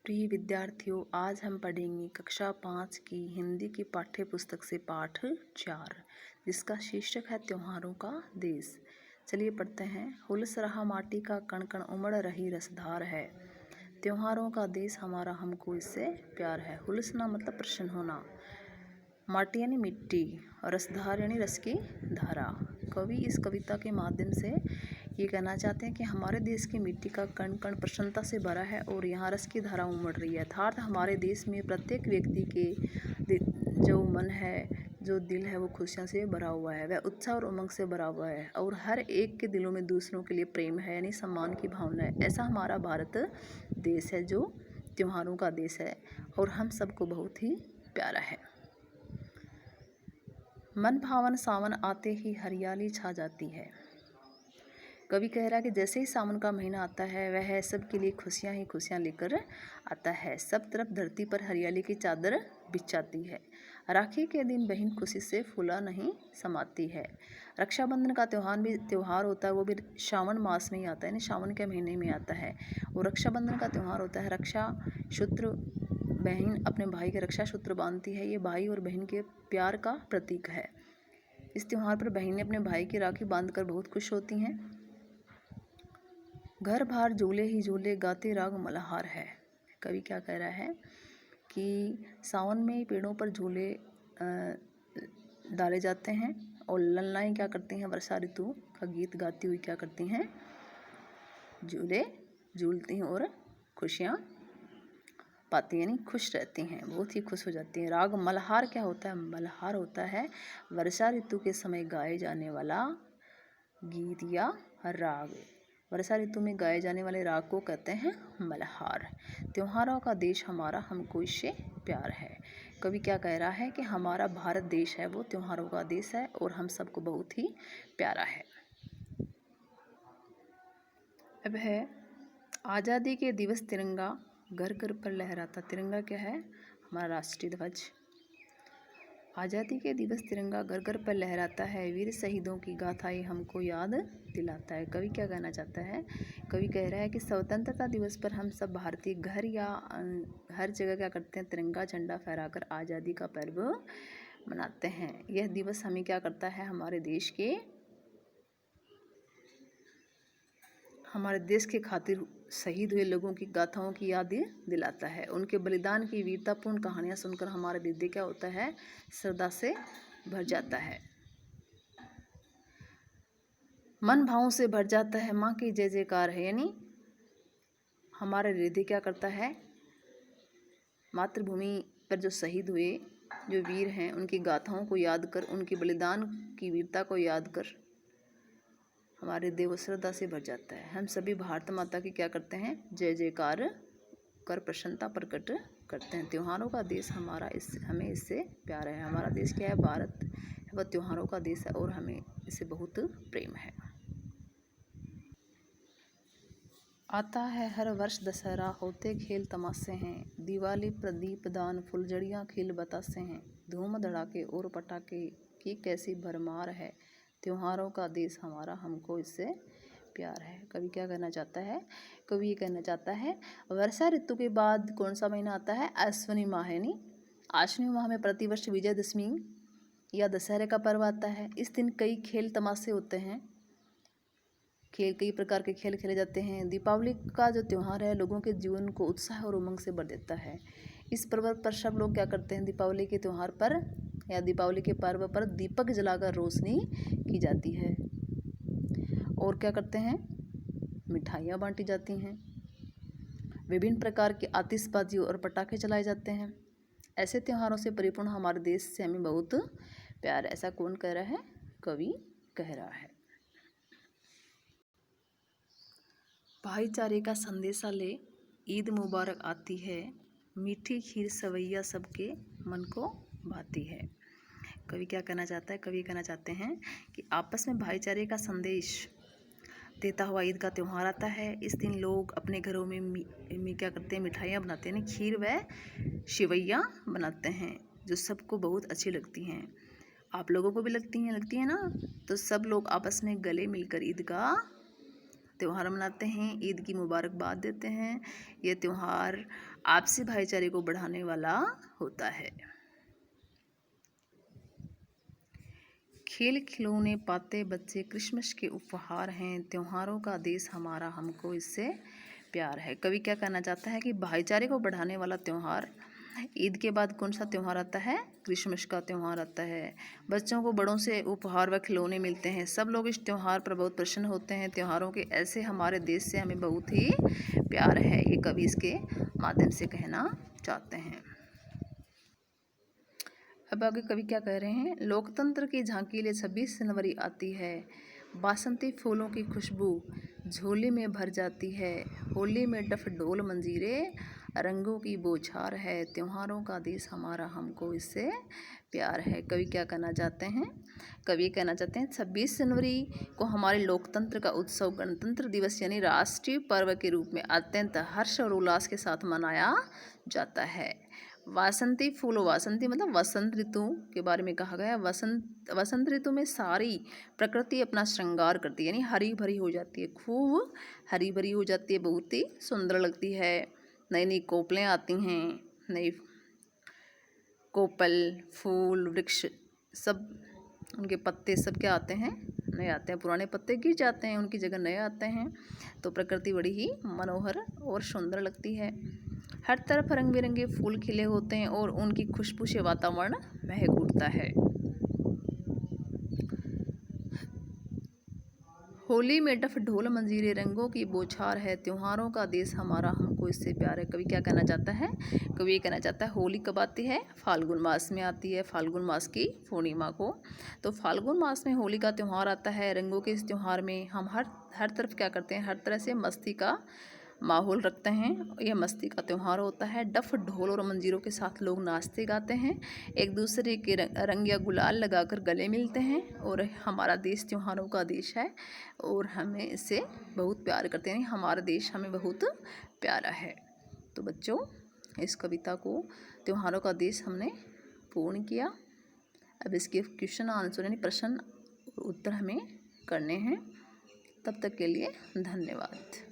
प्रिय विद्यार्थियों, आज हम पढ़ेंगे कक्षा 5 की हिंदी की पाठ्य पुस्तक से पाठ 4, जिसका शीर्षक है त्योहारों का देश। चलिए पढ़ते हैं। हुलस रहा माटी का कण कण, उमड़ रही रसधार है। त्योहारों का देश हमारा, हमको इससे प्यार है। हुलसना मतलब प्रसन्न होना, माटी यानी मिट्टी, और रसधार यानी रस की धारा। कवि इस कविता के माध्यम से ये कहना चाहते हैं कि हमारे देश की मिट्टी का कण कण प्रसन्नता से भरा है और यहाँ रस की धारा उमड़ रही है। अर्थात हमारे देश में प्रत्येक व्यक्ति के जो मन है, जो दिल है, वो खुशियों से भरा हुआ है, वह उत्साह और उमंग से भरा हुआ है और हर एक के दिलों में दूसरों के लिए प्रेम है, यानी सम्मान की भावना है। ऐसा हमारा भारत देश है जो त्योहारों का देश है और हम सबको बहुत ही प्यारा है। मन भावन सावन आते ही हरियाली छा जाती है। कवि कह रहा है कि जैसे ही सावन का महीना आता है, वह सबके लिए खुशियां ही खुशियां लेकर आता है। सब तरफ धरती पर हरियाली की चादर बिछाती है। राखी के दिन बहन खुशी से फूला नहीं समाती है। रक्षाबंधन का त्यौहार होता है, वो भी श्रावण मास में ही आता है, यानी श्रावण के महीने में आता है। और रक्षाबंधन का त्यौहार होता है, रक्षा सूत्र, बहन अपने भाई के रक्षा सूत्र बांधती है। ये भाई और बहन के प्यार का प्रतीक है। इस त्यौहार पर बहनें अपने भाई की राखी बांधकर बहुत खुश होती हैं। घर बार झूले ही झूले, गाते राग मल्हार है। कवि क्या कह रहा है कि सावन में पेड़ों पर झूले डाले जाते हैं और ललनाएँ क्या करती हैं, वर्षा ऋतु का गीत गाती हुई क्या करती हैं, झूले झूलती हैं और खुशियाँ पाती हैं, यानी खुश रहती हैं, बहुत ही खुश हो जाती हैं। राग मल्हार क्या होता है? मल्हार होता है वर्षा ऋतु के समय गाए जाने वाला गीत या राग। वर्षा ऋतु में गाए जाने वाले राग को कहते हैं मल्हार। त्योहारों का देश हमारा, हमको इससे प्यार है। कवि क्या कह रहा है कि हमारा भारत देश है वो त्योहारों का देश है और हम सबको बहुत ही प्यारा है। अब है आज़ादी के दिवस तिरंगा घर घर पर लहराता। तिरंगा क्या है? हमारा राष्ट्रीय ध्वज। आज़ादी के दिवस तिरंगा घर घर पर लहराता है, वीर शहीदों की गाथाएं हमको याद दिलाता है। कवि क्या कहना चाहता है? कवि कह रहा है कि स्वतंत्रता दिवस पर हम सब भारतीय घर या हर जगह क्या करते हैं, तिरंगा झंडा फहराकर आज़ादी का पर्व मनाते हैं। यह दिवस हमें क्या करता है, हमारे देश के खातिर शहीद हुए लोगों की गाथाओं की याद दिलाता है। उनके बलिदान की वीरतापूर्ण कहानियाँ सुनकर हमारा हृदय क्या होता है, श्रद्धा से भर जाता है, मन भावों से भर जाता है। माँ की जय जयकार है, यानी हमारा हृदय क्या करता है, मातृभूमि पर जो शहीद हुए, जो वीर हैं, उनकी गाथाओं को याद कर, उनकी बलिदान की वीरता को याद कर हमारे देव श्रद्धा से भर जाता है। हम सभी भारत माता की क्या करते हैं, जय जयकार कर प्रसन्नता प्रकट करते हैं। त्योहारों का देश हमारा, हमें इससे प्यार है। हमारा देश क्या है, भारत है, वह त्योहारों का देश है और हमें इससे बहुत प्रेम है। आता है हर वर्ष दशहरा, होते खेल तमाशे हैं, दिवाली प्रदीप दान, फुलझड़ियाँ खिल बतासे हैं, धूम धड़ाके और पटाखे की कैसी भरमार है। त्योहारों का देश हमारा, हमको इससे प्यार है। कवि क्या कहना चाहता है? कवि ये कहना चाहता है, वर्षा ऋतु के बाद कौन सा महीना आता है, अश्विनी माह, यानी अश्विनी माह में प्रतिवर्ष विजयदशमी या दशहरे का पर्व आता है। इस दिन कई खेल तमाशे होते हैं, कई प्रकार के खेल खेले जाते हैं। दीपावली का जो त्यौहार है, लोगों के जीवन को उत्साह और उमंग से भर देता है। इस पर्व पर सब लोग क्या करते हैं, दीपावली के त्यौहार पर या दीपावली के पर्व पर दीपक जलाकर रोशनी की जाती है और क्या करते हैं, मिठाइयाँ बांटी जाती हैं, विभिन्न प्रकार की आतिशबाजी और पटाखे चलाए जाते हैं। ऐसे त्योहारों से परिपूर्ण हमारे देश से हमें बहुत प्यार है। ऐसा कौन कह रहा है? कवि कह रहा है। भाईचारे का संदेशा ले ईद मुबारक आती है, मीठी खीर सवैया सबके मन को भाती है। कवि क्या कहना चाहता है? कवि कहना चाहते हैं कि आपस में भाईचारे का संदेश देता हुआ ईद का त्यौहार आता है। इस दिन लोग अपने घरों में क्या करते हैं, मिठाइयाँ बनाते हैं, खीर व सेवैयाँ बनाते हैं, जो सबको बहुत अच्छी लगती हैं। आप लोगों को भी लगती हैं ना? तो सब लोग आपस में गले मिलकर ईद का त्यौहार मनाते हैं, ईद की मुबारकबाद देते हैं। ये त्यौहार आपसी भाईचारे को बढ़ाने वाला होता है। खेल खिलौने पाते बच्चे क्रिसमस के उपहार हैं, त्योहारों का देश हमारा हमको इससे प्यार है। कवि क्या कहना चाहता है कि भाईचारे को बढ़ाने वाला त्यौहार, ईद के बाद कौन सा त्यौहार आता है? क्रिसमस का त्यौहार आता है। बच्चों को बड़ों से उपहार व खिलौने मिलते हैं, सब लोग इस त्यौहार पर बहुत प्रसन्न होते हैं। त्योहारों के ऐसे हमारे देश से हमें बहुत ही प्यार है, ये कवि इसके माध्यम से कहना चाहते हैं। अब आगे कवि क्या कह रहे हैं? लोकतंत्र की झांकी ले 26 जनवरी आती है, बासंती फूलों की खुशबू झोले में भर जाती है, होली में डफ ढोल मंजीरे रंगों की बौछार है, त्योहारों का देश हमारा हमको इससे प्यार है। कवि क्या कहना चाहते हैं? कवि कहना चाहते हैं 26 जनवरी को हमारे लोकतंत्र का उत्सव गणतंत्र दिवस यानी राष्ट्रीय पर्व के रूप में अत्यंत हर्ष और उल्लास के साथ मनाया जाता है। वासंती फूल, वासंती मतलब वसंत ऋतु के बारे में कहा गया। वसंत ऋतु में सारी प्रकृति अपना श्रृंगार करती है, यानी हरी भरी हो जाती है, खूब हरी भरी हो जाती है, बहुत ही सुंदर लगती है। नई नई कोपलें आती हैं, नई कोपल, फूल, वृक्ष सब, उनके पत्ते सब क्या आते हैं? नए आते हैं। पुराने पत्ते गिर जाते हैं, उनकी जगह नए आते हैं, तो प्रकृति बड़ी ही मनोहर और सुंदर लगती है। हर तरफ रंग बिरंगे फूल खिले होते हैं और उनकी खुशबू से वातावरण महक उठता है। होली में डफ ढोल मंजीरे रंगों की बौछार है, त्योहारों का देश हमारा हमको इससे प्यार है। कवि क्या कहना चाहता है? कवि ये कहना चाहता है होली कब आती है? फाल्गुन मास में आती है, फाल्गुन मास की पूर्णिमा को। तो फाल्गुन मास में होली का त्यौहार आता है। रंगों के इस त्यौहार में हम हर तरफ क्या करते हैं? हर तरह से मस्ती का माहौल रखते हैं। यह मस्ती का त्यौहार होता है। डफ ढोल और मंजीरों के साथ लोग नाचते गाते हैं, एक दूसरे के रंग या गुलाल लगाकर गले मिलते हैं। और हमारा देश त्योहारों का देश है और हमें इससे बहुत प्यार करते हैं। हमारा देश हमें बहुत प्यारा है। तो बच्चों, इस कविता को त्योहारों का देश हमने पूर्ण किया। अब इसके क्वेश्चन आंसर यानी प्रश्न उत्तर हमें करने हैं। तब तक के लिए धन्यवाद।